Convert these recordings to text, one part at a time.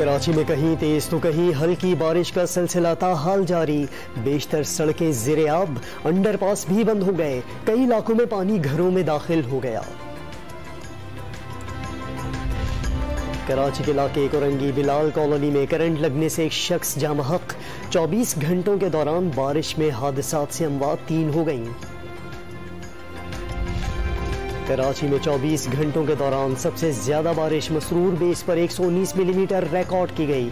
कराची में कहीं तेज तो कहीं हल्की बारिश का सिलसिला ताहाल जारी। बेशतर सड़कें ज़ेरे-आब, अंडरपास भी बंद हो गए। कई इलाकों में पानी घरों में दाखिल हो गया। कराची के इलाके कोरंगी बिलाल कॉलोनी में करंट लगने से एक शख्स जाँ बहक। 24 घंटों के दौरान बारिश में हादसात से अमवात 3 हो गईं। कराची में 24 घंटों के दौरान सबसे ज्यादा बारिश मसरूर बेस पर 119 मिलीमीटर रिकॉर्ड की गई।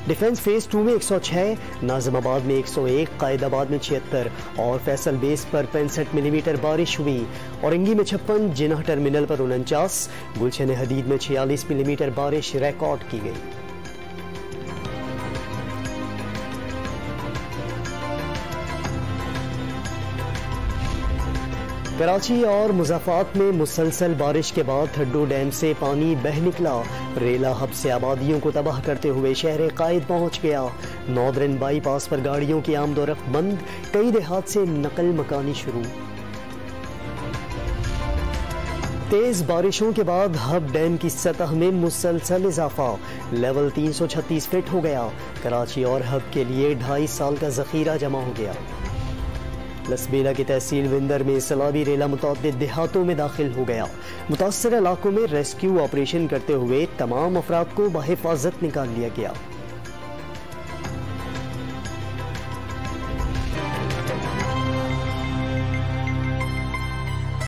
डिफेंस फेज 2 में 106, नाजिमाबाद में 101, कायदाबाद में 76 और फैसल बेस पर 65 मिलीमीटर बारिश हुई। औरंगी में 56, जिन्ना टर्मिनल पर 49, गुलशन हदीद में 46 मिलीमीटर बारिश रिकॉर्ड की गई। कराची और मुज़ाफ़ात में मुसलसल बारिश के बाद ठड्डो डैम से पानी बह निकला। रेला हब से आबादियों को तबाह करते हुए शहर कायद पहुंच गया। नॉर्दर्न बाईपास पर गाड़ियों की आमदोरफ्त बंद। कई देहात से नकल मकानी शुरू। तेज बारिशों के बाद हब डैम की सतह में मुसलसल इजाफा। लेवल 336 फीट हो गया। कराची और हब के लिए 2.5 साल का जखीरा जमा हो गया। लसबेला की तहसील विंदर में सलाबी रेला मुतअद्दिद देहातों में दाखिल हो गया। मुतासर इलाकों में रेस्क्यू ऑपरेशन करते हुए तमाम अफराद को बहिफाजत निकाल लिया गया।